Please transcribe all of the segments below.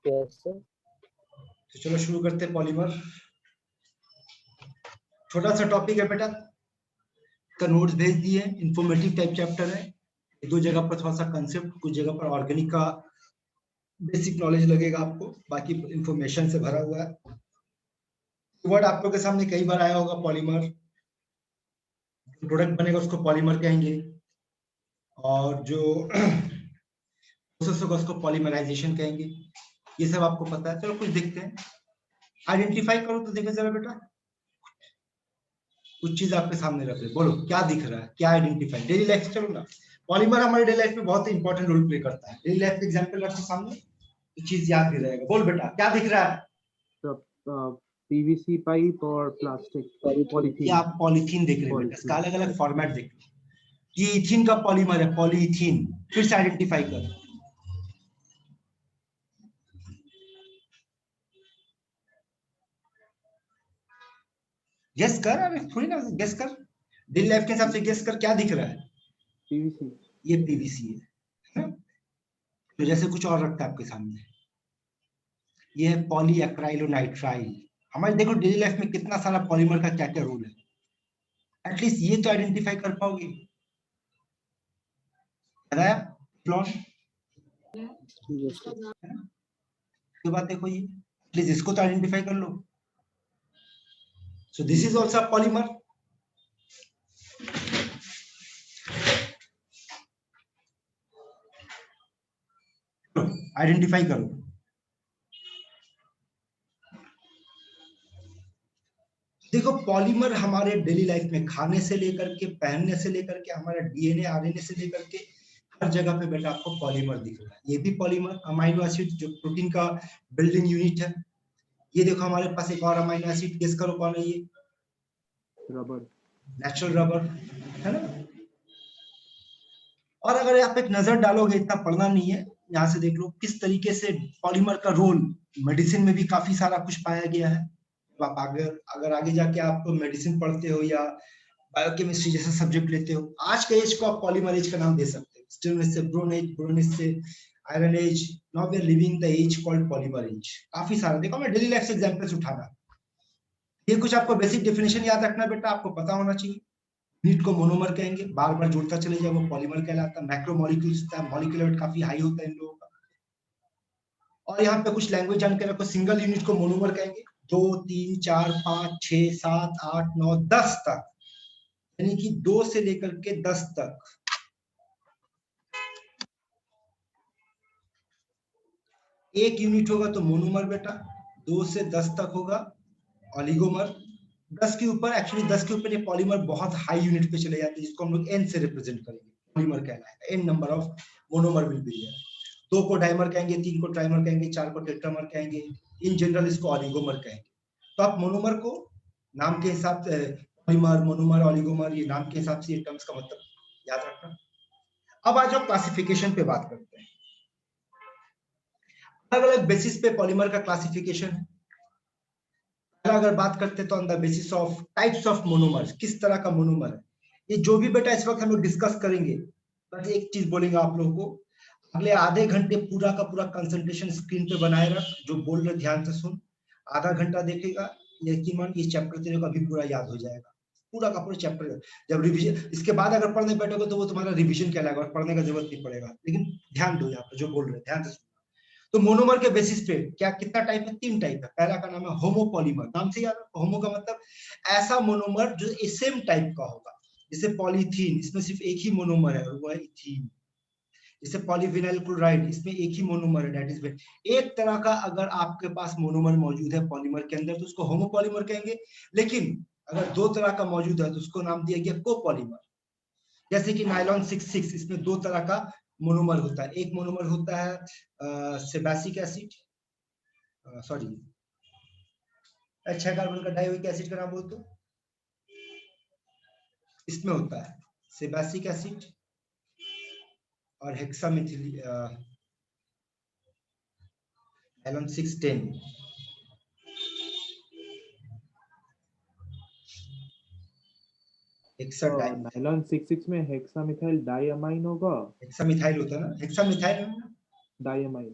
Yes sir. तो चलो शुरू करते हैं। पॉलीमर छोटा सा टॉपिक है बेटा, का नोट्स भेज दिए, इंफॉर्मेटिव टाइप चैप्टर है। दो जगह पर थोड़ा सा कंसेप्ट, कुछ जगह पर ऑर्गेनिक का बेसिक नॉलेज लगेगा आपको, बाकी इंफॉर्मेशन से भरा हुआ है। वर्ड आप लोग के सामने कई बार आया होगा, पॉलीमर। प्रोडक्ट बनेगा उसको पॉलीमर कहेंगे, और जो प्रोसेस होगा उसको पॉलीमराइजेशन कहेंगे। ये सब आपको पता है। चलो कुछ देखते हैं, आइडेंटिफाई करो तो देखो जरा बेटा, कुछ चीज आपके सामने रख रहे, बोलो क्या दिख रहा है, क्या आइडेंटिफाई। डेली लाइफ से चलो ना, पॉलीमर हमारे डेली लाइफ में बहुत इंपॉर्टेंट रोल प्ले करता है। डेली लाइफ एग्जांपल रखो सामने तो चीज याद भी रहेगा। बोल बेटा क्या दिख रहा है। पीवीसी पाइप और प्लास्टिक पॉलीथीन। ये आप पॉलीथीन देख रहे हैं बेटा, इसका अलग अलग फॉर्मेट देख लो। ये इथिन का पॉलीमर है, पॉलीथीन। फिर से आइडेंटिफाई कर, गेस कर। अरे थोड़ी ना गेस कर, डेली लाइफ के हिसाब से गेस कर, क्या दिख रहा है। पीवीसी। ये पीवीसी है। तो जैसे कुछ और रखता है आपके सामने, ये है पॉली एक्राइलोनाइट्राइल। हमारे देखो डेली लाइफ में कितना सारा पॉलीमर का क्या क्या रोल है, एटलीस्ट ये तो आइडेंटिफाई कर पाओगे। तो बात देखो, ये प्लीज इसको तो आइडेंटिफाई कर लो। So this is also polymer. Identify करो। देखो पॉलीमर हमारे डेली लाइफ में खाने से लेकर के, पहनने से लेकर के, हमारा डीएनए आरएनए से लेकर के हर जगह पे बेटा आपको पॉलीमर दिख रहा है। ये भी पॉलीमर, अमाइनो एसिड जो प्रोटीन का बिल्डिंग यूनिट है। ये देखो हमारे पास एक और अमाइनो एसिड, गेस करो कौन है ये। रबर। नेचुरल रबर है ना। और अगर आप एक नजर डालोगे, इतना पढ़ना नहीं है, यहाँ से देख लो किस तरीके से पॉलीमर का रोल मेडिसिन में भी काफी सारा कुछ पाया गया है। तो आप अगर आगे जाके आप मेडिसिन पढ़ते हो या बायोकेमिस्ट्री जैसा सब्जेक्ट लेते हो, आज के एज को आप पॉलीमर एज का नाम दे सकते हो। स्टोन एज से ब्रोन एज, ब्रोन एज से iron age, now we are living the age called polymer age. काफी सारा देखो, मैं डेली लाइफ से एग्जांपल्स उठाना। ये कुछ आपको बेसिक डेफिनेशन याद रखना बेटा, आपको पता होना चाहिए। यूनिट को मोनोमर कहेंगे, बार बार जोड़ता चले जाए वो पॉलीमर कहलाता है। मैक्रोमोलेक्यूल्स होता है, मॉलिक्यूलर वेट काफी हाई होता है इन लोगों का। और यहाँ पे कुछ लैंग्वेज जान के रखो, सिंगल यूनिट को मोनोमर कहेंगे 2 3 4 5 6 7 8 9 10 तक, यानी कि 2 से लेकर के 10 तक। एक यूनिट होगा तो मोनोमर बेटा, 2 से 10 तक होगा ऑलिगोमर। 10 के ऊपर, एक्चुअली 10 के ऊपर ये पॉलीमर बहुत हाई यूनिट पे चले जाते हैं, जिसको हम लोग एन से रिप्रेजेंट करेंगे, पॉलीमर कहलाएगा। N number of monomer will be there. 2 को डाइमर कहेंगे, 3 को ट्राइमर कहेंगे, 4 को टेट्रामर कहेंगे, इन जनरल इसको ऑलिगोमर कहेंगे। तो आप मोनोमर को नाम के हिसाब से, पॉलीमर, मोनोमर, ऑलिगोमर, ये नाम के हिसाब से ये टर्म्स का मतलब याद रखना। अब आ जाओ क्लासिफिकेशन पे बात करते हैं। अलग अलग बेसिस पे पॉलीमर का क्लासिफिकेशन है। अगर बात करते हैं तो on the basis of types of monomers, किस तरह का मोनोमर है। ये जो भी बेटा इस वक्त हम लोग डिस्कस करेंगे, बस एक चीज बोलेंगे आप लोगों को, अगले आधे घंटे पूरा का पूरा कंसंट्रेशन स्क्रीन पे बनाए रख, जो बोल रहे ध्यान से सुन। आधा घंटा देखेगा, यकीनन ये चैप्टर तेरे को अभी पूरा याद हो जाएगा, पूरा का पूरा चैप्टर। जब रिवीजन इसके बाद अगर पढ़ने बैठोगे तो वो तुम्हारा रिवीजन कहलाएगा और पढ़ने का जरूरत नहीं पड़ेगा। लेकिन ध्यान दो यहाँ पर जो बोल रहे हैं, ध्यान से सुनो। तो मोनोमर के बेसिस पे क्या कितना टाइप है, 3 टाइप है। पहला का नाम है होमोपॉलीमर, नाम से याद रखो, होमो का मतलब ऐसा मोनोमर जो सेम टाइप का होगा। जैसे पॉलीथीन, इसमें सिर्फ एक ही मोनोमर है और वो है इथीन। जैसे पॉलीविनाइल क्लोराइड, इसमें एक ही मोनोमर है, दैट इज एक तरह का अगर आपके पास मोनोमर मौजूद है पॉलीमर के अंदर तो उसको होमोपॉलीमर कहेंगे। लेकिन अगर 2 तरह का मौजूद है तो उसको नाम दिया गया कोपॉलीमर। जैसे कि नायलॉन 66, इसमें 2 तरह का मोनोमर होता है। एक मोनोमर होता है सेबासिक एसिड, सॉरी 6 कार्बन का डाइओइक एसिड का नाम बोल दो, इसमें होता है सेबासिक एसिड और हेक्सामिथिल नायलॉन 610। नायलॉन 66 में हेक्सामिथाइल डाइअमाइन होगा। हेक्सामिथाइल होता है ना, हेक्सामिथाइल डाइअमाइन,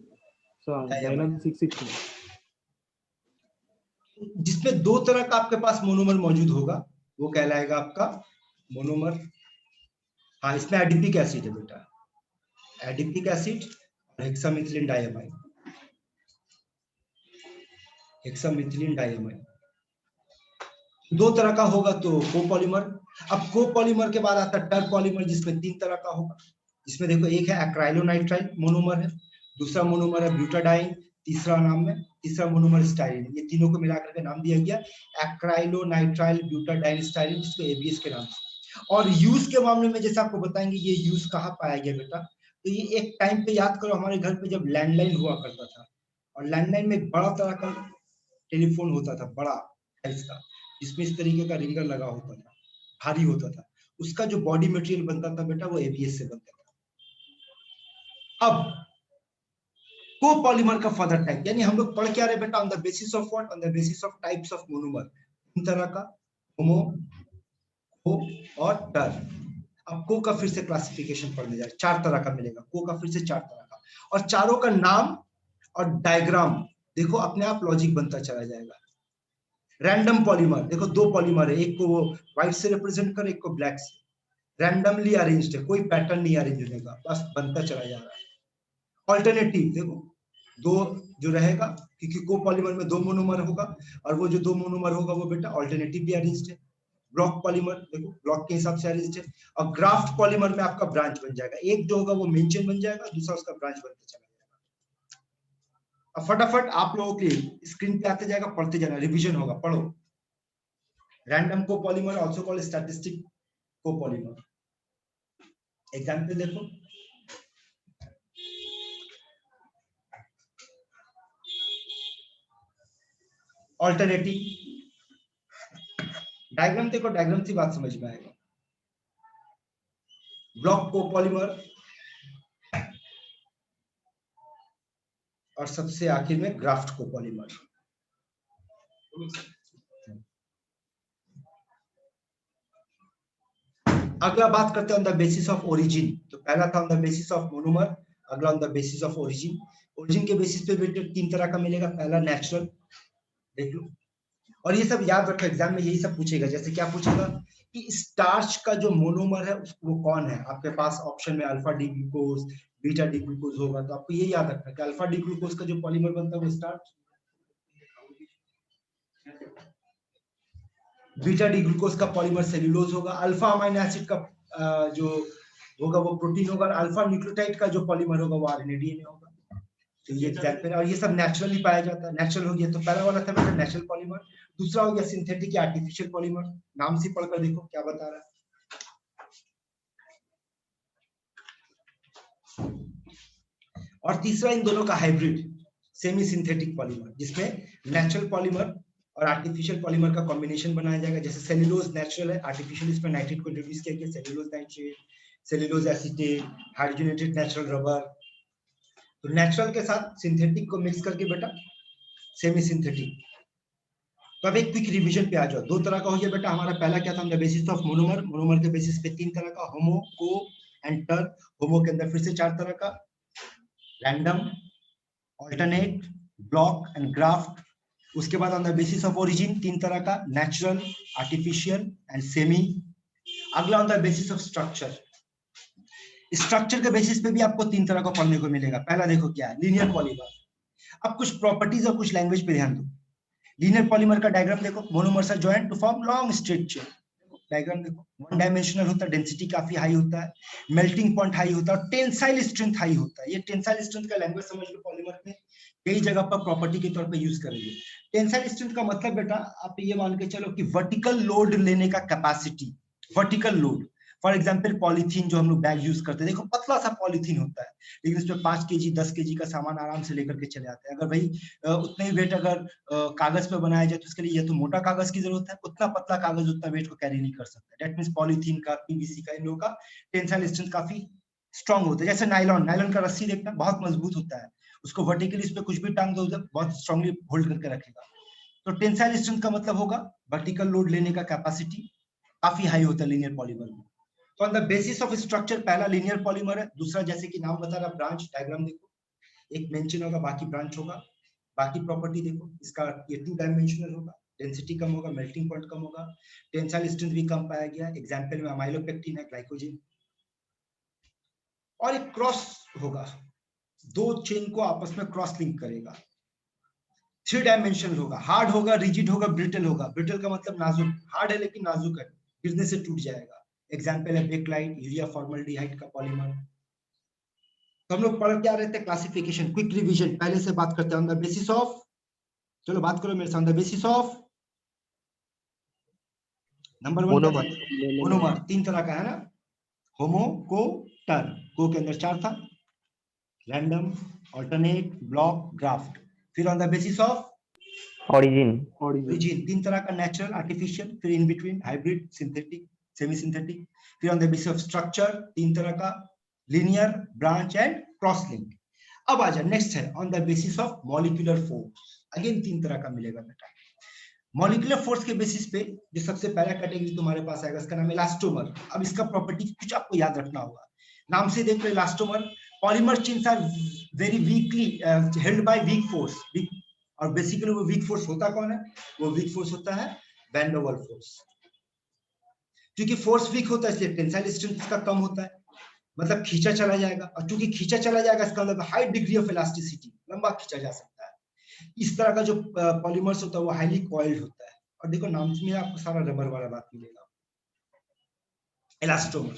नायलॉन 66 में जिसमें दो तरह का आपके पास मोनोमर मौजूद होगा वो कहलाएगा आपका मोनोमर। हाँ, इसमें एडिपिक एसिड है बेटा, एडिपिक एसिड और हेक्सामिथिलीन डाइअमाइड, हेक्सामिथिलीन डाइअमाइड दो तरह का होगा तो कोपॉलीमर। अब कोपॉलीमर के बाद आता है टर पॉलीमर जिसमें तीन तरह का होगा। इसमें देखो एक है एक्राइलोनाइट्राइल मोनोमर है, दूसरा मोनोमर है ब्यूटाडाइन, तीसरा मोनोमर स्टाइरिन। ये तीनों को मिलाकर के नाम दिया गया एक्राइलोनाइट्राइल ब्यूटाडाइन स्टाइरिन, जिसको एबीएस के नाम से। और यूज के मामले में जैसे आपको बताएंगे ये यूज कहाँ पाया गया बेटा, तो ये एक टाइम पे याद करो हमारे घर पे जब लैंडलाइन हुआ करता था, और लैंडलाइन में एक बड़ा तरह का टेलीफोन होता था, बड़ा साइज का, जिसमें इस तरीके का रिंगर लगा होता था, भारी होता था, उसका जो बॉडी मटेरियल बनता था बेटा वो एबीएस से बनता था। अब कोपॉलीमर का फर्दर टाइप, यानी हम लोग पढ़ क्या रहे बेटा, on the basis of what, on the basis of types of monomer, तीन तरह का, होमो, को और टर। अब को का फिर से क्लासिफिकेशन पढ़ने जाए, चार तरह का मिलेगा, को का फिर से चार तरह का, और चारों का नाम और डायग्राम देखो अपने आप लॉजिक बनता चला जाएगा। रैंडम पॉलीमर, देखो दो पॉलीमर है, एक को वो व्हाइट से रिप्रेजेंट कर, एक को ब्लैक से, रैंडमली अरेंज्ड है, कोई पैटर्न नहीं अरेंज होने का, बस बनता चला जा रहा है। ऑल्टरनेटिव देखो दो जो रहेगा, क्योंकि कोपॉलीमर में दो मोनोमर होगा, और वो जो दो मोनोमर होगा वो बेटा ऑल्टरनेटिव भी अरेंज्ड है। ब्लॉक पॉलीमर देखो ब्लॉक के हिसाब से अरेंज्ड है, और ग्राफ्ट पॉलीमर में आपका ब्रांच बन जाएगा, एक जो होगा वो मेन चेन बन जाएगा, दूसरा उसका ब्रांच बनता चला जाएगा। अब फटाफट आप लोगों के स्क्रीन पे आते जाएगा, पढ़ते जाना, रिवीजन होगा, पढ़ो। Random copolymer also called statistic copolymer. Example देखो, ऑल्टरनेटिव, डायग्राम देखो, डायग्राम से बात समझ में आएगा। ब्लॉक कोपॉलीमर, और सबसे आखिर में ग्राफ्ट कोपॉलीमर। अगला बात करते हैं on the basis of origin. तो पहला था on the basis of monomer, अगला on the basis of origin. Origin के बेसिस पे बेटे तीन तरह का मिलेगा, पहला नेचुरल, देख लो, और ये सब याद रखो, एग्जाम में यही सब पूछेगा। जैसे क्या पूछेगा कि स्टार्च का जो मोनोमर है वो कौन है, आपके पास ऑप्शन में alpha D glucose, beta D glucose होगा, तो आपको ये याद रखना कि अल्फा डी ग्लूकोज का जो पॉलीमर बनता है वो स्टार्च, बीटा डी ग्लूकोज का पॉलीमर सेल्यूलोज होगा, अल्फा अमाइनो एसिड का जो होगा वो प्रोटीन होगा, अल्फा न्यूक्लियोटाइड का जो पॉलीमर होगा वो आरएनए डीएनए होगा। तो ये एग्जांपल, और ये सब नेचुरली पाया जाता है। नेचुरल हो गया तो पहला वाला था बेटा नेचुरल पॉलीमर, दूसरा हो गया सिंथेटिक या आर्टिफिशियल पॉलीमर, नाम से पढ़कर देखो क्या बता रहा है। और तीसरा इन दोनों का हाइब्रिड सेमी सिंथेटिक पॉलीमर, जिसमें नेचुरल पॉलीमर और आर्टिफिशियल पॉलीमर का कॉम्बिनेशन बनाया जाएगा। जैसे सेल्यूलोज नेचुरल है, आर्टिफिशियल इसमें नाइट्रेट को इंट्रोड्यूस किया गया, cellulose nitrate, cellulose acetate, hydrogenated natural rubber. तो नेचुरल के साथ सिंथेटिक को मिक्स करके बेटा सेमी सिंथेटिक। तो अब एक क्विक रिवीजन पे आ जाओ। दो तरह का हो गया बेटा हमारा, पहला क्या था on the basis of monomer, monomer के बेसिस पे तीन तरह का, होमो, को एंड टर। होमो के अंदर फिर से चार तरह का, random, alternate, block and graft. उसके बाद on the basis of origin तीन तरह का, नेचुरल, आर्टिफिशियल एंड सेमी। अगला on the basis of structure, structure के बेसिस पे भी आपको तीन तरह का पढ़ने को मिलेगा। पहला देखो क्या है, लीनियर पॉलीमर। अब कुछ प्रॉपर्टीज और कुछ लैंग्वेज पे ध्यान दो। लीनियर पॉलीमर का डायग्राम देखो, monomers are joint to form long straight chain. Diagram देखो, वन डायमेंशनल होता है, डेंसिटी काफी हाई होता है, मेल्टिंग पॉइंट हाई होता है, और टेंसाइल स्ट्रेंथ हाई होता है। ये टेंसाइल स्ट्रेंथ का लैंग्वेज समझ लो, पॉलीमर में कई जगह पर प्रॉपर्टी के तौर पे यूज करेंगे। टेंसाइल स्ट्रेंथ का मतलब बेटा आप ये मान के चलो कि वर्टिकल लोड लेने का capacity, vertical load. For example polythene जो हम लोग बैग यूज करते हैं, देखो पतला सा पॉलीथीन होता है, लेकिन उसमें 5 केजी 10 केजी का सामान आराम से लेकर के चले आते हैं। अगर भाई उतना ही वेट अगर कागज पे बनाया जाए तो उसके लिए ये तो मोटा कागज की जरूरत है, उतना पतला कागज उतना वेट को कैरी नहीं कर सकता। दैट मींस पॉलीथीन का, पीवीसी का, इन लोगों का टेंसाइल स्ट्रेंथ काफी स्ट्रांग होता है। जैसे नायलॉन, नायलॉन का रस्सी देखना बहुत मजबूत होता है, उसको वर्टिकली इस पे कुछ भी टांग दो बहुत स्ट्रांगली होल्ड करके रखेगा। तो टेंसाइल स्ट्रेंथ का मतलब होगा वर्टिकल लोड लेने का कैपेसिटी काफी हाई होता है लीनियर पॉलीमर में। तो on the basis of structure पहला लीनियर पॉलीमर है, दूसरा जैसे कि नाम बता रहा ब्रांच, डायग्राम देखो, एक मेंशन होगा, बाकी ब्रांच होगा। बाकी प्रॉपर्टी देखो, इसका ये 2 डायमेंशनल होगा, डेंसिटी कम होगा, मेल्टिंग पॉइंट कम होगा, टेंसाइल स्ट्रेंथ भी कम पाया गया। एग्जांपल में अमाइलोपेक्टिन है, ग्लाइकोजेन। और एक क्रॉस होगा, 2 चेन को आपस में क्रॉस लिंक करेगा। 3 डायमेंशनल होगा, हार्ड होगा, रिजिड होगा, ब्रिटल होगा। ब्रिटल का मतलब नाजुक, हार्ड है लेकिन नाजुक है, गिरने से टूट जाएगा। एग्जांपल है बेकलाइट, यूरिया फॉर्मल्डिहाइड का पॉलीमर। तो हम लोग पढ़ क्या रहे थे? Classification, quick revision. पहले से बात करते हैं ऑन द बेसिस ऑफ, चलो बात करो मेरे साथ, on the basis of number 1 क्या था? मोनोमर। 3 तरह का है ना, होमो, को, टर। को के अंदर 4 था, रैंडम, ऑल्टरनेट, ब्लॉक, ग्राफ्ट। फिर on the basis of origin, origin, 3 तरह का, नेचुरल, आर्टिफिशियल, फिर in between, hybrid, synthetic, semi synthetic. फिर on the basis of structure, 3 तरह का, linear, branch and cross link. अब आ जाए, नेक्स्ट है on the basis of molecular force. Again 3 तरह का मिलेगा बेटा। मॉलिक्यूलर फोर्स के बेसिस पे जो सबसे पहला कैटेगरी तुम्हारे पास आएगा, इसका नाम है इलास्टोमर। अब इसका प्रॉपर्टी कुछ आपको याद रखना होगा, नाम से देख लो elastomer. Polymer chains are very weakly held by weak force. और बेसिकली वो वीक फोर्स होता कौन है? वो वीक फोर्स होता है वैन डर वाल्स फोर्स। क्योंकि फोर्स वीक होता है इसलिए टेंसाइल स्ट्रेंथ इसका कम होता है, मतलब खींचा चला जाएगा। और क्योंकि खींचा चला जाएगा, इसका मतलब हाई डिग्री ऑफ इलास्टिसिटी, लंबा खींचा जा सकता है। इस तरह का जो पॉलीमर्स होता है वो हाईली कॉइल्ड होता है। और देखो नाम में आपको सारा रबर वाला बात मिलेगा, इलास्टोमर।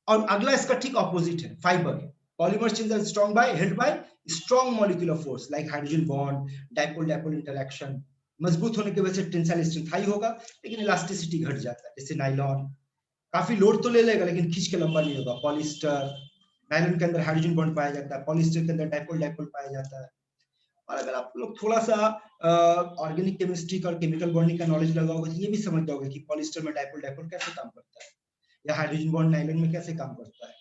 और अगला इसका ठीक ऑपोजिट है, fibre. Polymers chains are strong by, held by strong molecular force like hydrogen bond, dipole dipole interaction. मजबूत होने की वजह से टेंसाइल स्ट्रेंथ हाई होगा लेकिन इलास्टिसिटी घट जाता है। जैसे नायलॉन काफी लोड तो ले लेगा लेकिन खींच के लंबा नहीं होगा। पॉलिस्टर, नायलॉन के अंदर हाइड्रोजन बॉन्ड पाया जाता है, पॉलिस्टर के अंदर डाइपोल डाइपोल पाया जाता है। और अगर आप लोग थोड़ा सा ऑर्गेनिक केमिस्ट्री और केमिकल बॉन्डिंग का नॉलेज लगाओगे तो ये भी समझ जाओगे कि पॉलिस्टर में डाइपोल डाइपोल कैसे काम करता है, या हाइड्रोजन बॉन्ड नायलॉन में कैसे काम करता है।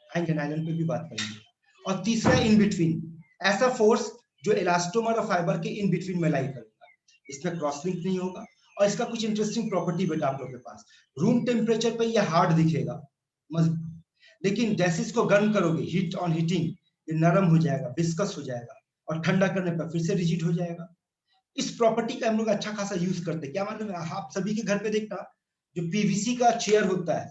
आएंगे नायलॉन पे भी बात करेंगे। और तीसरा इन बिटवीन, ऐसा फोर्स जो इलास्टोमर और फाइबर के इन बिटवीन में लाई करेगा। इसमें क्रॉस लिंक नहीं होगा। और इसका कुछ इंटरेस्टिंग प्रॉपर्टी बेटा आप लोग के पास, रूम टेम्परेचर पे ये हार्ड दिखेगा, लेकिन जैसे इसको गर्म करोगे, हीट ऑन हीटिंग, ये नरम हो जाएगा, विस्कस हो जाएगा। और ठंडा करने पर फिर से रिजिड हो जाएगा। इस प्रॉपर्टी का हम लोग अच्छा खासा यूज करते हैं। क्या मालूम है आप सभी के घर पे देखना, जो पीवीसी का चेयर होता है,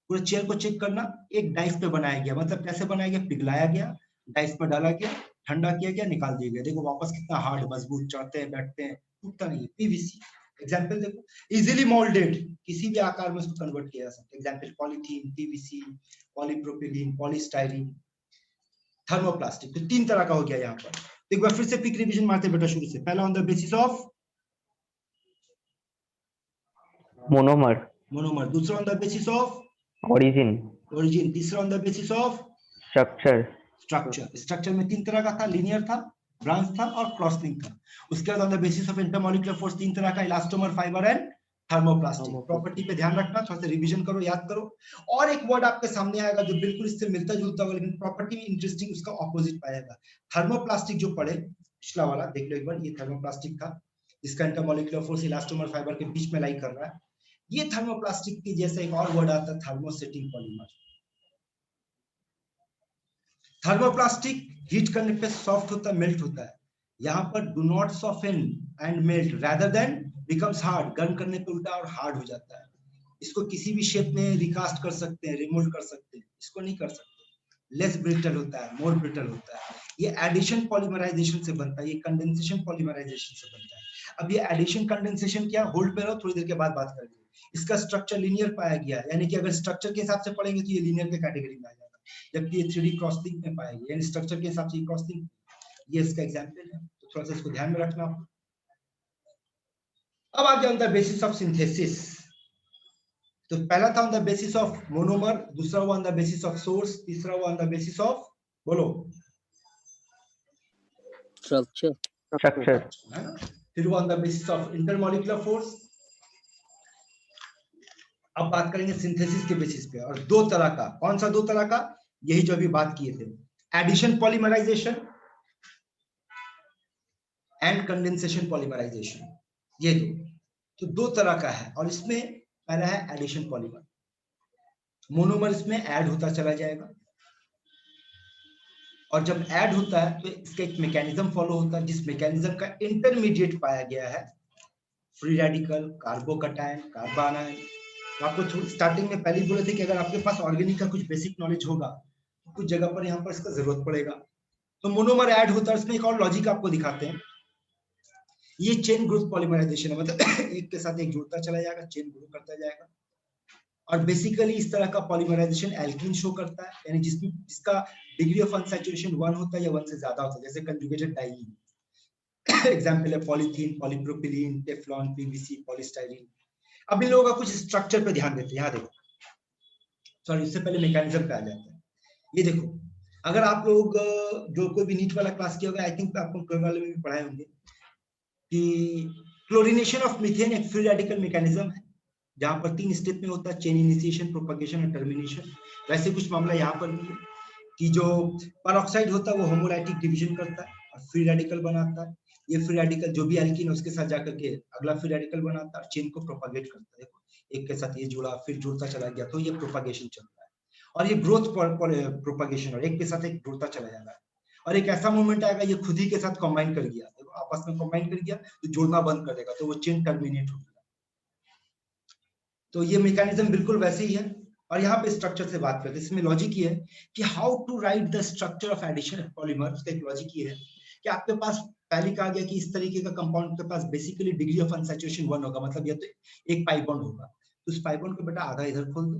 पूरे चेयर को चेक करना, एक डाइस पे बनाया गया। मतलब कैसे बनाया गया? पिघलाया गया, डाइस पे डाला गया, ठंडा किया गया, निकाल दिया गया। देखो वापस कितना हार्ड, मजबूत, चढ़ते हैं, बैठते हैं, टूटता नहीं है। पीवीसी एग्जाम्पल देखो, इजिली मोल्डेड, किसी भी आकार में उसको कन्वर्ट किया जा सकता है। Example polythene, PVC, polypropylene, polystyrene, thermoplastic. तो 3 तरह का हो गया यहाँ पर। एक बार फिर से पिक रिवीजन मारते बेटा शुरू से। पहला on the basis of monomer, monomer, दूसरा on the basis of origin, origin, तीसरा on the basis of structure, structure. Structure में 3 तरह का था, लीनियर था, ब्रांच था और क्रॉस लिंक था। उसके बाद on the basis of intermolecular force 3 तरह का, elastomer, fibre and thermoplastic. Property पे ध्यान रखना, थोड़ा सा रिवीजन करो, याद करो। और एक वर्ड आपके सामने आएगा जो बिल्कुल इससे मिलता जुलता होगा लेकिन प्रॉपर्टी में इंटरेस्टिंग उसका ऑपोजिट पाएगा। थर्मोप्लास्टिक जो पढ़े पिछला वाला देख लो एक बार, ये थर्मोप्लास्टिक था, इसका इंटरमॉलिक्यूलर फोर्स इलास्टोमर फाइबर के बीच में लाई कर रहा है। ये थर्मोप्लास्टिक की जैसा एक और वर्ड आता है, थर्मोसेटिंग पॉलीमर। थर्मोप्लास्टिक हीट करने पे सॉफ्ट होता है, मेल्ट होता है। यहाँ पर do not soften and melt rather than becomes hard, गर्म करने पे उल्टा और हार्ड हो जाता है। इसको किसी भी शेप में रिकास्ट कर सकते हैं, रिमोल्ड कर सकते हैं, इसको नहीं कर सकते। लेस ब्रिटल होता है, मोर ब्रिटल होता है। ये एडिशन पॉलीमराइजेशन से बनता है, ये कंडेंसेशन पॉलीमराइजेशन से बनता है। अब ये एडिशन कंडेंसेशन क्या, होल्ड पे रहो, थोड़ी देर के बाद बात करेंगे। इसका स्ट्रक्चर लीनियर पाया गया, यानी कि अगर स्ट्रक्चर के हिसाब से पढ़ेंगे तो ये लीनियर के कैटेगरी में आ जाएगा, जबकि ये 3D क्रॉस लिंक में पाएंगे, यानी स्ट्रक्चर के हिसाब से ये क्रॉस लिंक। ये इसका एग्जांपल है, तो थोड़ा सा इसको ध्यान में रखना। अब आगे on the basis of synthesis. तो पहला था on the basis of monomer, दूसरा हुआ on the basis of source, तीसरा हुआ ऑन द बेसिस ऑफ, बोलो, structure, है ना। फिर हुआ on the basis of intermolecular force. अब बात करेंगे सिंथेसिस के बेसिस पे, और 2 तरह का। कौन सा 2 तरह का? यही जो अभी बात किए थे, addition polymerisation and condensation polymerisation, ये तो 2 तरह का है। और इसमें पहला है एडिशन पॉलीमर, मोनोमर इसमें ऐड होता चला जाएगा और जब ऐड होता है तो इसका एक मैकेनिज्म फॉलो होता है, जिस मैकेनिज्म का इंटरमीडिएट पाया गया है फ्री रेडिकल, कार्बोकैटायन, कार्बोनाइन। तो आपको स्टार्टिंग में पहले ही बोले थे कि अगर आपके पास ऑर्गेनिक का कुछ बेसिक नॉलेज होगा तो कुछ जगह पर यहाँ पर इसका जरूरत पड़ेगा। तो मोनोमर ऐड होता है, इसमें एक और लॉजिक आपको दिखाते हैं। ये चेन ग्रोथ पॉलीमराइजेशन है, मतलब एक के साथ एक जुड़ता चला जाएगा, चेन ग्रो करता जाएगा। और बेसिकली इस तरह का पॉलीमराइजेशन एल्कीन शो करता है, यानी जिसका डिग्री ऑफ अनसैचुरेशन 1 होता है या 1 से ज्यादा होता है, जैसे कंजुगेटेड डाइईन। एग्जांपल है polythene, polypropylene, Teflon, PVC, polystyrene. अब इन लोगों का कुछ स्ट्रक्चर पे ध्यान देते हैं। यहाँ देखो, सॉरी इससे पहले मैकेनिज्म पे आ जाते हैं। ये देखो, अगर आप लोग जो कोई भी नीट वाला क्लास किया होगा, आई थिंक आपको क्लोरीन वाले में भी पढ़ाए होंगे कि क्लोरीनेशन ऑफ मीथेन एक फ्री रेडिकल मैकेनिज्म है, जहां पर 3 स्टेप में होता है, चेन इनिशिएशन, प्रोपगेशन और टर्मिनेशन। वैसे कुछ मामला यहाँ पर भी है कि जो पेरोक्साइड होता है वो होमोलाइटिक डिवीजन करता है और फ्री रेडिकल बनाता है। ये फ्री रेडिकल जो भी एल्कीन है उसके साथ जाकर के अगला फ्री रेडिकल बनाता है और चेन को प्रोपगेट करता है। देखो, एक के साथ ये जुड़ा, फिर जुड़ता चला गया, तो ये प्रोपगेशन चल रहा है। और ये ग्रोथ प्रोपगेशन, और एक के साथ एक जुड़ता चला जा रहा है। और एक ऐसा मोमेंट आएगा ये खुद ही के साथ कंबाइन कर गया, देखो आपस में कंबाइन कर गया तो जुड़ना बंद कर देगा, तो वो चेन टर्मिनेट हो गया। तो ये मैकेनिज्म बिल्कुल वैसे ही है। और यहाँ पे स्ट्रक्चर से बात करते हैं, इसमें लॉजिक ये है कि how to write the structure of addition polymer. उसका एक लॉजिक ये है कि आपके पास पहले कहा गया कि इस तरीके का कंपाउंड के पास बेसिकली डिग्री ऑफ अनसैचुरेशन 1 होगा, मतलब ये तो एक पाई बॉन्ड होगा। तो उस पाई बॉन्ड को बेटा आधा इधर खोल दो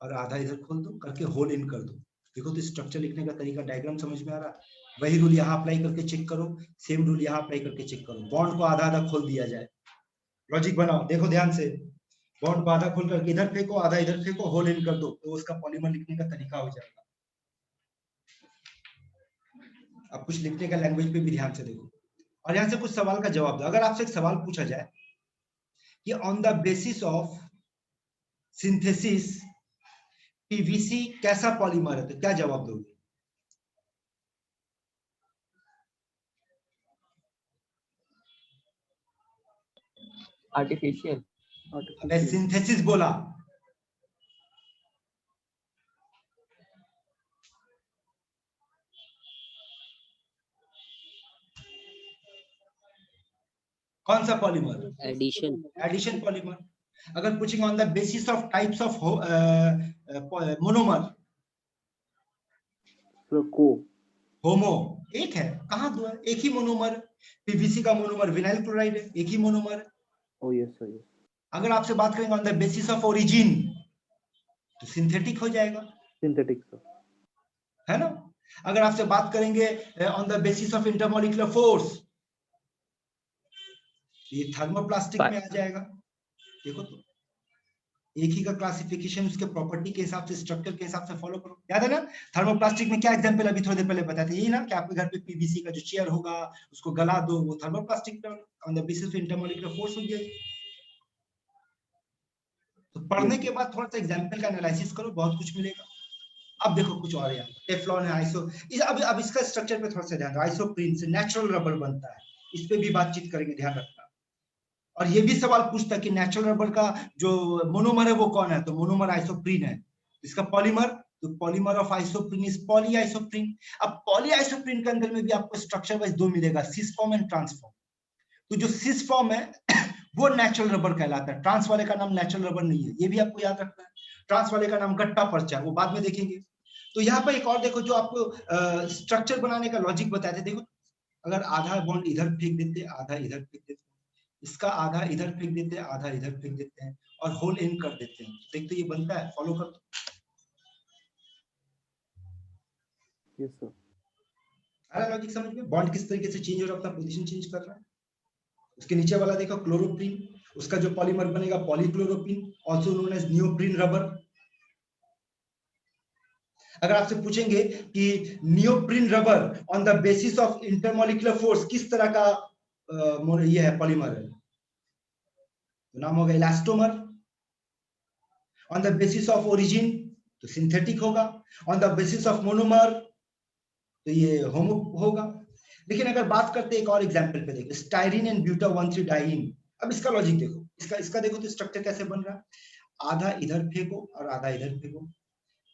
और आधा इधर खोल दो करके होल इन कर दो। देखो तो स्ट्रक्चर लिखने का तरीका, डायग्राम समझ में आ रहा है। वही रूल यहाँ अप्लाई करके चेक करो, सेम रूल यहाँ अप्लाई करके चेक करो। बॉन्ड को आधा आधा खोल दिया जाए, लॉजिक बनाओ, देखो ध्यान से। बॉन्ड को आधा खोल करके इधर फेंको, आधा इधर फेंको, होल इन कर दो, तो उसका पॉलीमर लिखने का तरीका हो जाएगा। अब कुछ लिखने का लैंग्वेज पे भी ध्यान से देखो, और यहाँ से कुछ सवाल का जवाब दो। अगर आपसे एक सवाल पूछा जाए कि on the basis of synthesis PVC कैसा पॉलीमर है, तो क्या जवाब दोगे? आर्टिफिशियल। अबे सिंथेसिस बोला, कौन सा पॉलीमर? एडिशन। Addition polymer. अगर पूछेंगे on the basis of types of monomer, को होमो एक है, कहाँ दो है? एक ही मोनोमर। पीवीसी का मोनोमर विनाइल क्लोराइड है, एक ही monomer. Oh yes sir, yes. अगर आपसे बात करेंगे on the basis of origin, तो सिंथेटिक हो जाएगा, सिंथेटिक सर, है ना। अगर आपसे बात करेंगे on the basis of intermolecular force, ये थर्मोप्लास्टिक में आ जाएगा। देखो तो एक ही का क्लासिफिकेशन उसके प्रॉपर्टी के हिसाब से, स्ट्रक्चर के हिसाब से फॉलो करो। याद है ना थर्मोप्लास्टिक में क्या एग्जांपल अभी थोड़ी देर पहले बताया था, यही ना कि आपके घर पे पीवीसी का जो चेयर होगा उसको गला दो, वो थर्मोप्लास्टिक पे on the basis of intermolecular force हो गया। तो पढ़ने के बाद थोड़ा सा एग्जांपल का एनालिसिस करो, बहुत कुछ मिलेगा। अब देखो कुछ और यहाँ टेफ्लॉन है, आइसो, अब इसका स्ट्रक्चर पे थोड़ा सा ध्यान दो। आइसोप्रीन से नेचुरल रबर बनता है, इस पे भी बातचीत करेंगे, ध्यान रखना। और ये भी सवाल पूछता है कि नेचुरल रबर का जो मोनोमर है वो कौन है, तो मोनोमर आइसोप्रीन है। इसका पॉलीमर, तो polymer of isoprene is poly isoprene. अब पॉली आइसोप्रीन के अंदर में भी आपको स्ट्रक्चर वाइज दो मिलेगा, cis form and trans form. तो जो सिस फॉर्म है वो नेचुरल रबर कहलाता है, ट्रांस वाले का नाम नेचुरल रबर नहीं है, ये भी आपको याद रखना है। ट्रांस वाले का नाम गट्टा पर्चा है, वो बाद में देखेंगे। तो यहाँ पर एक और देखो, जो आपको स्ट्रक्चर बनाने का लॉजिक बताया था, देखो अगर आधा बॉन्ड इधर फेंक देते, आधा इधर फेंक देते, इसका आधा इधर फेंक देते हैं, आधा इधर फेंक देते हैं और होल इन कर देते हैं, देखते ये बनता है, फॉलो कर। Yes sir. अरे लॉजिक समझ में, बॉन्ड किस तरीके से चेंज हो रहा है, अपना पोजीशन चेंज कर रहा है। उसके नीचे वाला देखो क्लोरोप्रीन, उसका जो पॉलीमर बनेगा polychloroprene, also known as neoprene rubber. अगर आपसे पूछेंगे कि neoprene rubber on the basis of intermolecular force किस तरह का ये है पॉलीमर है, तो नाम होगा elastomer. On the basis of origin तो सिंथेटिक होगा, on the basis of monomer तो ये होमो होगा। लेकिन अगर बात करते हैं एक और एग्जांपल पे, देखो स्टाइरीन एंड ब्यूटा 1,3 डाइईन। अब इसका लॉजिक देखो, इसका देखो तो स्ट्रक्चर कैसे बन रहा है, आधा इधर फेंको और आधा इधर फेंको,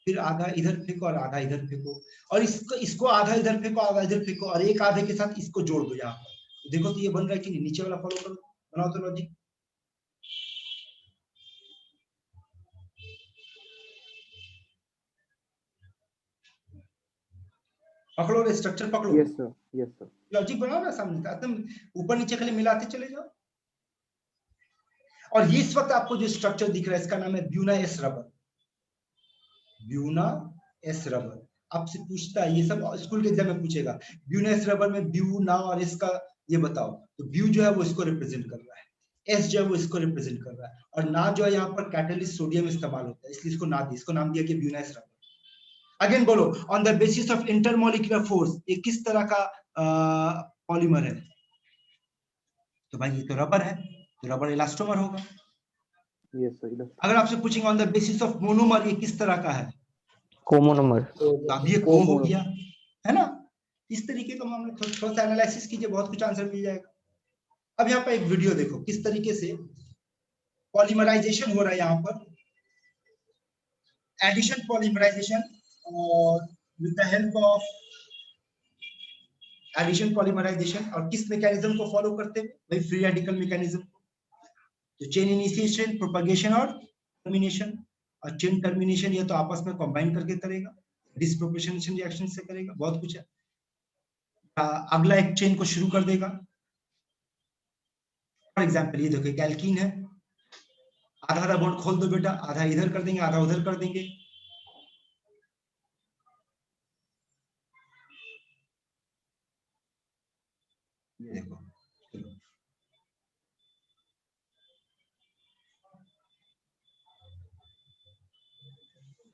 फिर आधा इधर फेंको और आधा इधर फेंको, और इसको आधा इधर फेंको, आधा इधर फेंको, और एक आधे के साथ इसको जोड़ दो यहाँ पर। देखो तो ये बन रहा है कि नहीं? नीचे वाला फॉलो करो, बनाओ तो लॉजिक। पकड़ो रे, स्ट्रक्चर पकड़ो। Yes sir, yes sir. Logic बनाओ ना सामने, एकदम ऊपर नीचे खाली मिलाते चले जाओ। और ये इस वक्त आपको जो स्ट्रक्चर दिख रहा है इसका नाम है Buena S rubber. Buena S rubber आपसे पूछता है, ये सब स्कूल के एग्जाम में पूछेगा, ब्यूना एस रबर में ब्यू ना और इसका ये बताओ। तो ब्यू जो है वो इसको रिप्रेजेंट कर रहा है, एस जो है वो इसको रिप्रेजेंट कर रहा है, और ना जो है यहाँ पर कैटलिस्ट सोडियम इस्तेमाल होता है, इसलिए इसको ना दी, इसको नाम दिया कि ब्यूना एस रबर। अगेन बोलो, on the basis of intermolecular force, ये किस तरह का पॉलीमर है? तो भाई ये तो रबर है, तो रबर इलास्टोमर होगा। Yes sir. अगर आपसे पूछेंगे on the basis of monomer, ये किस तरह का है? कोमोनोमर। तो अब ये को हो गया, है ना? इस तरीके का मामला, थोड़ा सा एनालिसिस कीजिए, बहुत कुछ आंसर मिल जाएगा। अब यहाँ पर एक वीडियो देखो किस तरीके से पॉलीमराइजेशन हो रहा है यहाँ पर, एडिशन पॉलीमराइजेशन, और with the help of addition polymerisation, और किस मैकेनिज्म को फॉलो करते हैं भाई? Free radical mechanism. तो चेन इनिशिएशन, प्रोपगेशन और टर्मिनेशन। और चेन टर्मिनेशन ये तो आपस में कंबाइन करके करेगा, डिसप्रोपोर्शनेशन रिएक्शन से करेगा, बहुत कुछ है। अगला एक चेन को शुरू कर देगा। फॉर एग्जांपल ये देखो, एक एल्कीन है, आधा आधा बॉन्ड खोल दो बेटा, आधा इधर कर देंगे, आधा उधर कर देंगे। ये देखो,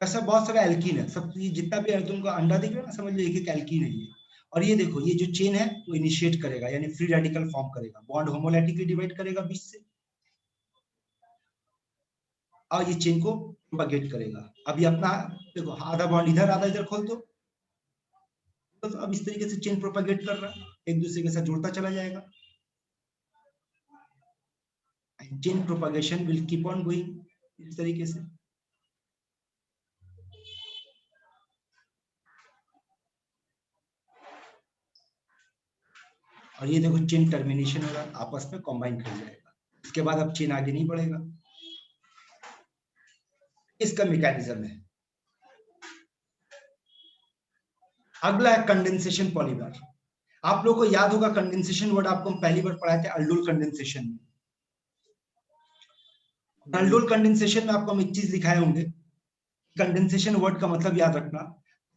ऐसा बहुत सारा एल्कीन है, सब ये जितना भी तुमको अंडा दिख रहा है ना, समझ लो एक एक एल्कीन है ये। और ये देखो, ये जो चेन है वो इनिशिएट करेगा, यानी फ्री रेडिकल फॉर्म करेगा, बॉन्ड होमोलैटिकली डिवाइड करेगा बीच से, और ये चेन को प्रोपगेट करेगा। अभी अपना देखो, आधा बॉन्ड इधर आधा इधर खोल दो, तो अब इस तरीके से चेन प्रोपगेट कर रहा है, एक दूसरे के साथ जुड़ता चला जाएगा। Chain propagation will keep on going इस तरीके से। और ये देखो चेन टर्मिनेशन होगा, आपस में कंबाइन कर जाएगा, इसके बाद अब चेन आगे नहीं बढ़ेगा। इसका मैकेनिज्म है। अगला है कंडेंसेशन पॉलीमर। आप लोगों को याद होगा कंडेंसेशन वर्ड आपको हम पहली बार पढ़ाए थे अल्डोल कंडेंसेशन में। अल्डोल कंडेंसेशन में आपको हम एक चीज दिखाए होंगे, कंडेंसेशन वर्ड का मतलब याद रखना,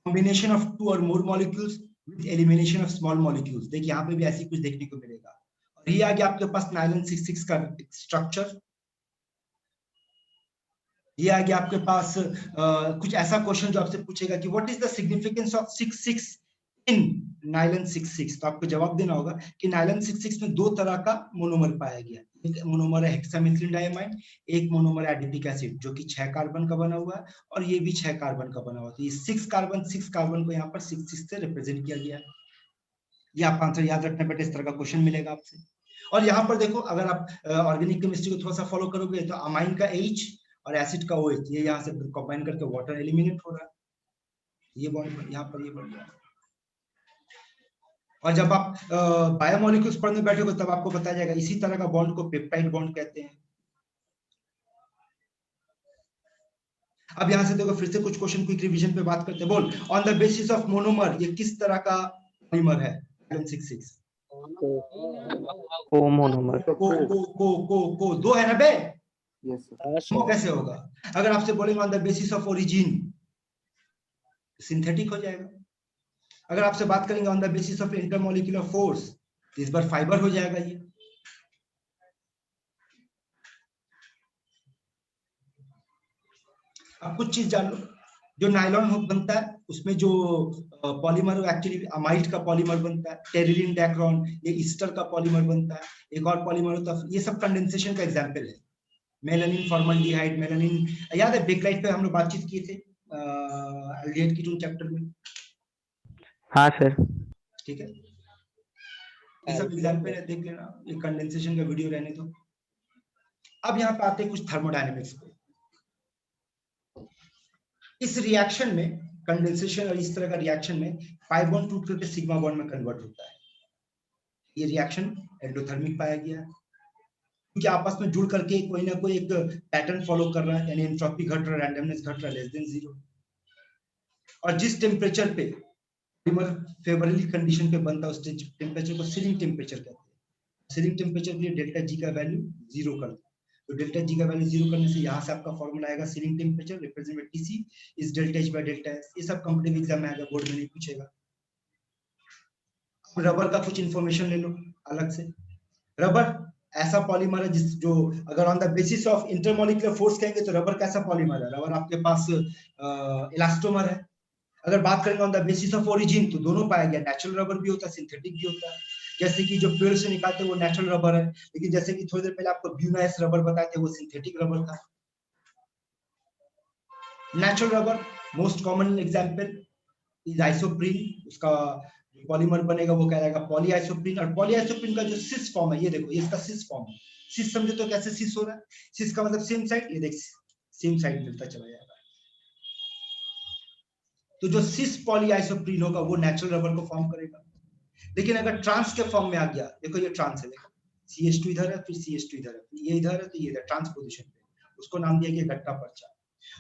combination of two or more molecules with elimination of small molecules. देखिए यहाँ पे भी ऐसी कुछ देखने को मिलेगा। और ये आ गया आपके पास नायलॉन 66 का स्ट्रक्चर। ये आ गया आपके पास कुछ ऐसा क्वेश्चन जो आपसे पूछेगा कि what is the significance of 66 in nylon 66। तो आपको जवाब देना होगा कि नायलॉन 66 में दो तरह का मोनोमर पाया गया। एक मोनोमर है हेक्सामेथिलीन डायमाइड, एक मोनोमर है एडिपिक एसिड, जो कि 6 कार्बन का बना हुआ है, और ये भी 6 कार्बन का बना हुआ है। तो ये 6 कार्बन को यहाँ पर 66 से रिप्रेजेंट किया गया है। ये आपका आंसर याद रखना बेटा, इस तरह का क्वेश्चन मिलेगा आपसे। और यहाँ पर देखो, अगर आप ऑर्गेनिक केमिस्ट्री को थोड़ा सा फॉलो करोगे तो अमाइन का H और एसिड का OH, ये यहाँ से कंबाइन करके वाटर एलिमिनेट हो रहा है, ये बॉन्ड यहाँ पर ये बढ़ गया। और जब आप बायोमोलिक्यूल्स पढ़ने बैठोगे तब आपको बताया जाएगा, इसी तरह का बॉन्ड को पेप्टाइड बॉन्ड कहते हैं। अब यहाँ से देखो, फिर से कुछ क्वेश्चन क्विक रिवीजन पे बात करते हैं। बोल, on the basis of monomer, ये किस तरह का पॉलीमर है? 66 कोमोनोमर। को दो है ना बे? Yes sir. वो कैसे होगा? अगर आपसे बोलेंगे on the basis of origin, synthetic हो जाएगा। अगर आपसे बात करेंगे on the basis of intermolecular force, तो इस बार फाइबर हो जाएगा ये। अब कुछ चीज जान लो, जो नायलॉन बनता है उसमें जो पॉलीमर एक्चुअली अमाइड का पॉलीमर बनता है, टेरिलिन डैक्रॉन, ये ईस्टर का पॉलीमर बनता है, एक और पॉलीमर होता है। ये सब कंडेंसेशन का एग्जांपल है। मेलानिन, फॉर्मल्डिहाइड, मेलानिन, याद है बेकलाइट पे हम लोग बातचीत किए थे एल्डिहाइड कीटोन चैप्टर में। हाँ सर। ठीक है, ये सब एग्जांपल है, देख लेना, ये कंडेंसेशन का वीडियो रहने दो। अब यहाँ पे आते हैं कुछ थर्मोडायनेमिक्स पे। इस रिएक्शन में कंडेंसेशन और इस तरह का रिएक्शन में पाई बॉन्ड टूट करके सिग्मा बॉन्ड में कन्वर्ट होता है। ये रिएक्शन एंडोथर्मिक पाया गया है क्योंकि आपस में जुड़ करके कोई ना कोई एक पैटर्न फॉलो कर रहा है, यानी एंट्रोपी घट रहा है, रैंडमनेस घट रहा है, लेस देन 0। और जिस टेम्परेचर पे पॉलीमर फेवरेबल कंडीशन पे बनता है उस टेम्परेचर को सीलिंग टेम्परेचर कहते हैं। सीलिंग टेम्परेचर के लिए डेल्टा जी का वैल्यू 0 कर दो, तो डेल्टा जी का वैल्यू 0 करने से यहाँ से आपका फॉर्मूला आएगा ceiling temperature represent by TC is delta H by delta S. ये सब कॉम्पिटिटिव एग्जाम में आएगा, बोर्ड में नहीं पूछेगा। रबर का कुछ इंफॉर्मेशन ले लो अलग से। रबर ऐसा पॉलीमर है जिस जो अगर on the basis of intermolecular force कहेंगे तो रबर कैसा पॉलीमर है? रबर आपके पास इलास्टोमर है। अगर बात करेंगे on the basis of origin तो दोनों पाया गया, नेचुरल रबर भी होता है, सिंथेटिक भी होता है। जैसे कि जो पेड़ से निकालते हैं वो नेचुरल रबर है, लेकिन जैसे कि थोड़ी देर पहले आपको ब्यूनाइस रबर बताए थे वो सिंथेटिक रबर था। Natural rubber most common example is isoprene, उसका पॉलीमर बनेगा वो कहलाएगा पॉलीआइसोप्रीन। और पॉलीआइसोप्रीन का जो सिस फॉर्म है, ये देखो ये इसका सिस फॉर्म है। सिस समझे तो कैसे सिस हो रहा है? सिस का मतलब सेम साइड, ये देख सेम साइड मिलता चला जाएगा। तो जो सिस पॉलीआइसोप्रीन होगा वो नेचुरल रबर को फॉर्म करेगा। लेकिन अगर ट्रांस के फॉर्म में आ गया, देखो ये ट्रांस है, देखो CH2 इधर है, फिर CH2 इधर है, ये इधर है, तो ये इधर ट्रांस पोजीशन पे, उसको नाम दिया गया गट्टा पर्चा।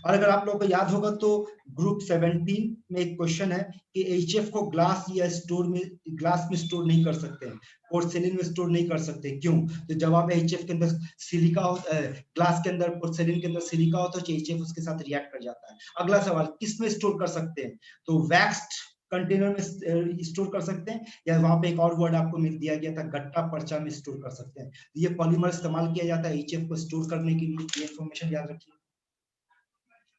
और अगर आप लोगों को याद होगा तो ग्रुप 17 में एक क्वेश्चन है कि HF को ग्लास या स्टोर में, ग्लास में स्टोर नहीं कर सकते हैं, पोर्सेलिन में स्टोर नहीं कर सकते, क्यों? तो जवाब है HF के अंदर सिलिका हो, ग्लास के अंदर पोर्सेलिन के अंदर सिलिका होता है तो HF उसके साथ रिएक्ट कर जाता है। अगला सवाल, किस में स्टोर कर सकते हैं? तो वैक्स्ड कंटेनर में स्टोर कर सकते हैं, या वहां पे एक और वर्ड आपको मिल दिया गया था गट्टा पर्चा में स्टोर कर सकते हैं। ये पॉलीमर इस्तेमाल किया जाता है HF को स्टोर करने के लिए, ये इंफॉर्मेशन याद रखिए।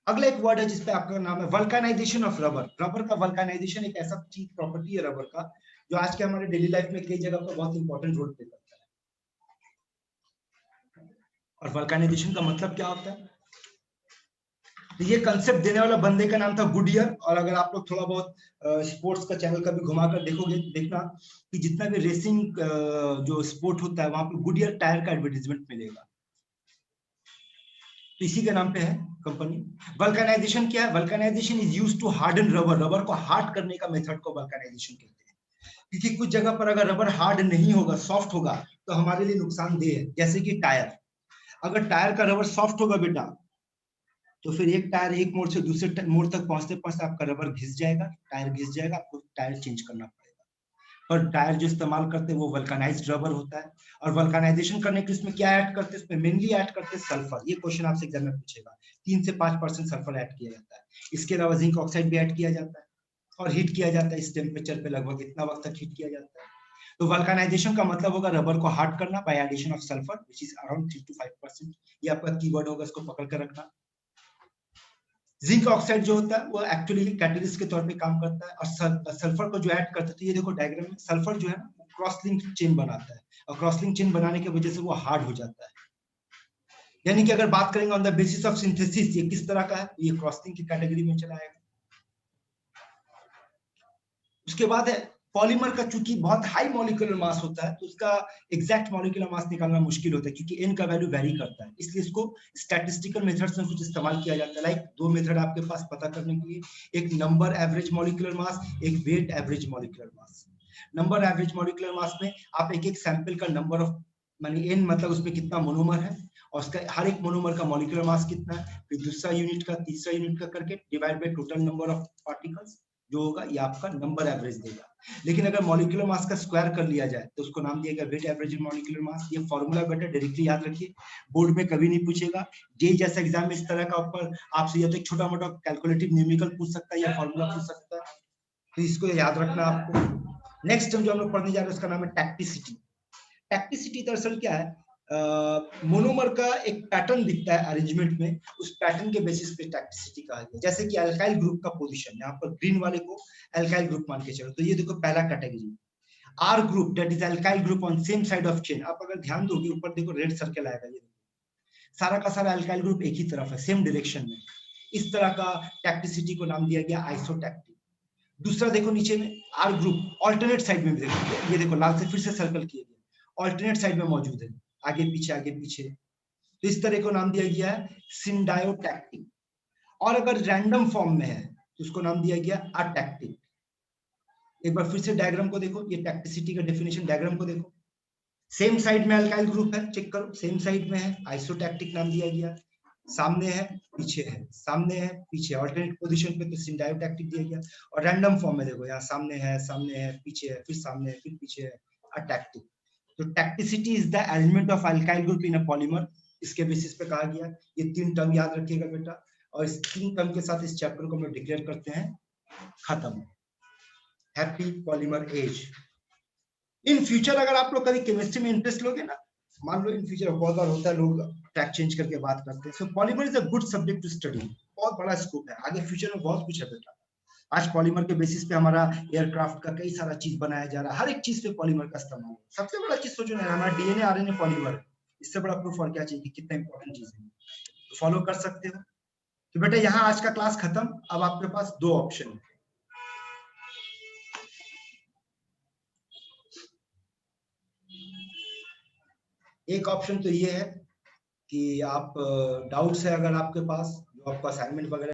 अगला एक वर्ड है जिसपे आपका नाम है वल्कानाइजेशन ऑफ रबर। रबर का वल्कानाइजेशन एक ऐसा चीज प्रॉपर्टी है रबर का जो आज के हमारे डेली लाइफ में कई जगह पर बहुत इंपॉर्टेंट रोल प्ले करता है। और वल्कानाइजेशन का मतलब क्या होता है? तो ये कंसेप्ट देने वाला बंदे का नाम था गुडियर। और अगर आप लोग थोड़ा बहुत स्पोर्ट्स का चैनल कभी घुमाकर देखोगे, देखना कि जितना भी रेसिंग जो स्पोर्ट होता है वहां पे गुडियर टायर का एडवर्टाइजमेंट मिलेगा, तो इसी के नाम पे है कंपनी। वल्कानाइजेशन क्या है? Vulcanization is used to harden rubber. Rubber को हार्ड करने का मेथड को वल्कानाइजेशन कहते हैं, क्योंकि कुछ जगह पर अगर रबर हार्ड नहीं होगा, सॉफ्ट होगा, तो हमारे लिए नुकसानदेह है। जैसे कि टायर, अगर टायर का रबर सॉफ्ट होगा बेटा, तो फिर एक टायर एक मोड़ से दूसरे मोड़ तक पहुंचते पहुंचते आपका रबर घिस जाएगा, टायर घिस जाएगा, आपको टायर चेंज करना पड़ेगा। पर टायर जो इस्तेमाल करते हैं वो वल्कानाइज्ड रबर होता है। और वल्कानाइजेशन करने के इसमें क्या ऐड करते हैं? इसमें मेनली ऐड करते हैं सल्फर। ये क्वेश्चन आपसे एग्जाम में पूछेगा, 3 से 5% सल्फर ऐड किया जाता है। इसके अलावा जिंक ऑक्साइड भी ऐड किया जाता है और हीट किया जाता है इस टेम्परेचर पे, लगभग इतना वक्त तक हीट किया जाता है। तो वल्कानाइजेशन का मतलब होगा रबर को हार्ड करना by addition of sulphur which is around 3 to 5%। ये आपका कीवर्ड होगा, इसको पकड़ कर रखना। जिंक ऑक्साइड जो होता है वो एक्चुअली कैटलिस्ट के तौर पे काम करता है, और सल्फर को जो ऐड करते हैं, तो ये देखो डायग्राम में सल्फर जो है ना क्रॉस लिंक चेन बनाता है, और क्रॉस लिंक चेन बनाने की वजह से वो हार्ड हो जाता है। यानी कि अगर बात करेंगे on the basis of synthesis ये किस तरह का है, ये क्रॉस लिंक की कैटेगरी में चला आएगा। उसके बाद है पॉलीमर का, चूंकि बहुत हाई मॉलिक्यूलर मास होता है तो उसका एग्जैक्ट मॉलिक्यूलर मास निकालना मुश्किल होता है, क्योंकि n का वैल्यू वेरी करता है, इसलिए इसको स्टैटिस्टिकल मेथड्स में कुछ इस्तेमाल किया जाता है। लाइक 2 मेथड आपके पास पता करने के लिए, एक नंबर एवरेज मॉलिक्यूलर मास, एक weight average molecular mass. Number average molecular mass में आप एक एक सैंपल का नंबर ऑफ, मानी n मतलब उसमें कितना मोनोमर है और उसका हर एक मोनोमर का मॉलिक्यूलर मास कितना है, फिर दूसरा यूनिट का, तीसरा यूनिट का करके divide by total number of particles जो होगा, ये आपका नंबर एवरेज देगा। लेकिन अगर मॉलिक्यूलर मास का स्क्वायर कर लिया जाए तो उसको नाम दिया गया वेट एवरेज मॉलिक्यूलर मास। ये फॉर्मूला बेटा डायरेक्टली याद रखिए, बोर्ड में कभी नहीं पूछेगा। जे जैसा एग्जाम में इस तरह का ऊपर आपसे या तो एक छोटा मोटा कैलकुलेटिव न्यूमेरिकल पूछ सकता है या फॉर्मूला पूछ सकता है, तो इसको याद रखना आपको। नेक्स्ट जो हम लोग पढ़ने जा रहे हैं उसका नाम है टैक्टिसिटी। टैक्टिसिटी दरअसल क्या है, मोनोमर का एक पैटर्न दिखता है अरेंजमेंट में, उस पैटर्न के बेसिस पे टैक्टिसिटी कहा गया। जैसे कि अल्काइल ग्रुप का पोजीशन, यहाँ पर ग्रीन वाले को अल्काइल ग्रुप मान के चलो, तो ये देखो पहला category R group, that is alkyl group on same side of chain. आप अगर ध्यान दोगे ऊपर देखो रेड सर्कल आएगा, ये सारा का सारा अल्काइल ग्रुप एक ही तरफ है, सेम डायरेक्शन में। इस तरह का टैक्टिसिटी को नाम दिया गया आइसोटैक्टिक। दूसरा देखो नीचे में आर ग्रुप ऑल्टरनेट साइड में देखो, ये देखो लाल से फिर से सर्कल किया गया, ऑल्टरनेट साइड में मौजूद है, आगे पीछे तो इस तरह को नाम दिया गया है सिंडायोटैक्टिक। और अगर रैंडम फॉर्म में है तो उसको नाम दिया गया अटैक्टिक। एक बार फिर से डायग्राम को देखो, ये टैक्टिसिटी का डेफिनेशन डायग्राम को देखो। सेम साइड में अल्काइल ग्रुप है, चेक करो, सेम साइड में है, आइसोटैक्टिक नाम दिया गया। सामने है पीछे है, सामने है पीछे, ऑल्टरनेट पोजीशन पे तो सिंडायोटैक्टिक दिया गया। और रैंडम फॉर्म में देखो, यहाँ सामने है पीछे है, फिर सामने है फिर पीछे है, अटैक्टिक। तो tacticity is the element of alkyl group in a polymer, इसके बेसिस पे कहा गया। ये 3 टर्म याद रखिएगा बेटा, और इस 3 टर्म के साथ इस चैप्टर को हम लोग डिक्लेयर करते हैं खत्म। Happy polymer age. In future अगर आप लोग कभी केमिस्ट्री में इंटरेस्ट लोगे ना, मान लो इन फ्यूचर बहुत बार होता है लोग ट्रैक चेंज करके बात करते हैं, so polymer is a good subject to study. बहुत बड़ा स्कोप है, आगे फ्यूचर में बहुत कुछ है बेटा। आज पॉलीमर के बेसिस पे हमारा एयरक्राफ्ट का कई सारा चीज बनाया जा रहा है, हर एक चीज पे पॉलीमर का इस्तेमाल है। सबसे बड़ा चीज सोचो ना, हमारा डीएनए आरएनए पॉलीमर है, इससे बड़ा प्रूफ और क्या चाहिए कि कितना इंपॉर्टेंट चीज है। तो फॉलो कर सकते हो। तो बेटा यहाँ आज का क्लास खत्म। अब आपके पास 2 ऑप्शन है। एक ऑप्शन तो ये है कि आप डाउट्स है अगर आपके पास, जो आपको असाइनमेंट वगैरह